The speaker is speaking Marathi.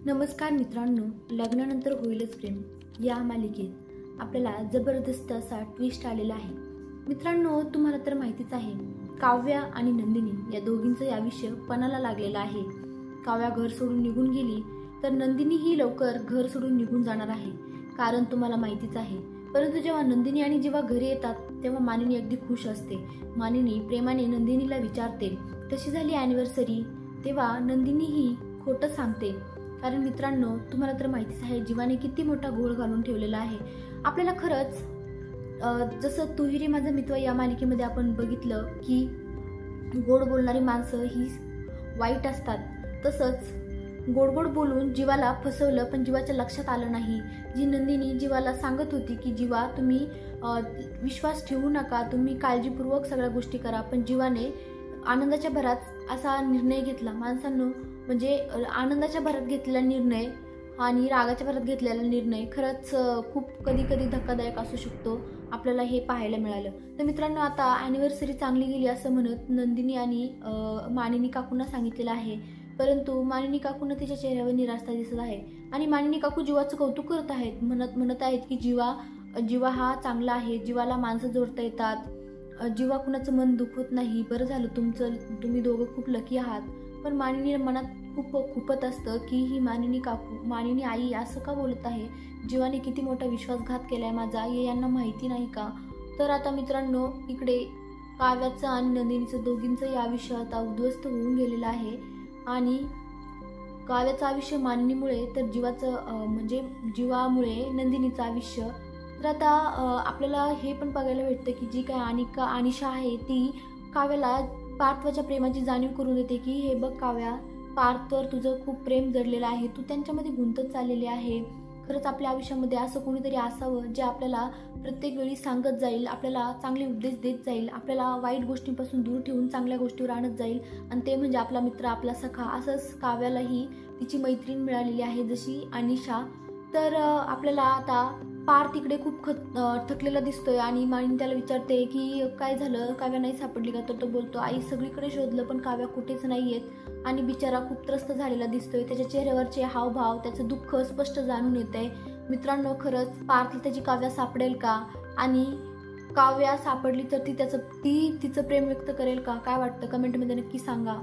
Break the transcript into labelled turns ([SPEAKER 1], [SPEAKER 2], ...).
[SPEAKER 1] नमस्कार मित्रांनो, लग्नानंतर होईलच प्रेम या मालिकेत आपल्याला जबरदस्त असा ट्विस्ट आलेला आहे। मित्रांनो, तुम्हाला तर माहितीच आहे, काव्या आणि नंदिनी या दोघींचं आयुष्य पणाला लागलेलं आहे। काव्या घर सोडून निघून गेली तर नंदिनी ही लवकर घर सोडून निघून जाणार आहे, कारण तुम्हाला माहितीच आहे। परंतु जेव्हा नंदिनी आणि जेव्हा घरी येतात तेव्हा मानिनी अगदी खुश असते। मानिनी प्रेमाने नंदिनीला विचारते कशी झाली ॲनिव्हर्सरी, तेव्हा नंदिनी ही खोटं सांगते। कारण मित्रांनो, तुम्हाला तर माहितीच आहे, जीवाने किती मोठा घोळ घालून ठेवलेला आहे आपल्याला। खरंच जसं तू ही रे माझा मित्र या मालिकेमध्ये आपण बघितलं की गोड बोलणारी माणसं ही वाईट असतात, तसंच गोड गोड बोलून जीवाला फसवलं, पण जीवाच्या लक्षात आलं नाही। जी नंदिनी जीवाला सांगत होती की जीवा तुम्ही विश्वास ठेवू नका, तुम्ही काळजीपूर्वक सगळ्या गोष्टी करा, पण जीवाने आनंदाच्या भरात असा निर्णय घेतला। माणसांनो, म्हणजे आनंदाच्या भरात घेतलेला निर्णय आणि रागाच्या भरात घेतलेला निर्णय खरंच खूप कधी कधी धक्कादायक असू शकतो, आपल्याला हे पाहायला मिळालं। तर मित्रांनो, आता ॲनिव्हर्सरी चांगली गेली असं म्हणत नंदिनी आणि मानिनी काकूंना सांगितलेलं आहे, परंतु मानिनी काकूंना तिच्या चेहऱ्यावर निराशा दिसत आहे आणि मानिनी काकू जीवाचं कौतुक करत आहेत, म्हणत आहेत की जीवा हा चांगला आहे, जीवाला माणसं जोडता येतात, जीवा कुणाचं मन दुखवत नाही, बरं झालं तुम्ही दोघं खूप लकी आहात। पण मानिनी मनात खूप खुपत असतं की ही मानिनी आई असं का बोलत आहे, जीवाने किती मोठा विश्वासघात केलाय माझा, हे यांना माहिती नाही का। तर आता मित्रांनो, इकडे काव्याचं आणि नंदिनीचं दोघींचंही आयुष्य आता उद्ध्वस्त होऊन गेलेलं आहे आणि काव्याचं आयुष्य मानिनीमुळे तर म्हणजे जीवामुळे नंदिनीचं आयुष्य। तर आता आपल्याला हे पण बघायला भेटतं की जी काय अनिशा आहे ती काव्याला पार्थच्या प्रेमाची जाणीव करून देते की हे बघ काव्या, पार्थवर तुझं खूप प्रेम जडलेलं आहे, तू त्यांच्यामध्ये गुंतत चाललेली आहे। खरंच आपल्या आयुष्यामध्ये असं कोणीतरी असावं जे आपल्याला प्रत्येक वेळी सांगत जाईल, आपल्याला चांगले उपदेश देत जाईल, आपल्याला वाईट गोष्टींपासून दूर ठेवून चांगल्या गोष्टीवर आणत जाईल, आणि ते म्हणजे आपला मित्र, आपला सखा। असंच काव्यालाही तिची मैत्रीण मिळालेली आहे जशी अनिशा। तर आपल्याला आता पार्थ इकडे खूप थकलेला दिसतोय आणि मानिनी त्याला विचारते की काय झालं, काव्या नाही सापडली का। तर तो बोलतो, आई सगळीकडे शोधलं पण काव्या कुठेच नाही येत, आणि बिचारा खूप त्रस्त झालेला दिसतोय, त्याच्या चेहऱ्यावरचे हावभाव, त्याचं दुःख स्पष्ट जाणून येतंय। मित्रांनो, खरंच पार्थला त्याची काव्या सापडेल का, आणि काव्या सापडली तर ती तिचं प्रेम व्यक्त करेल का, काय वाटतं कमेंटमध्ये नक्की सांगा।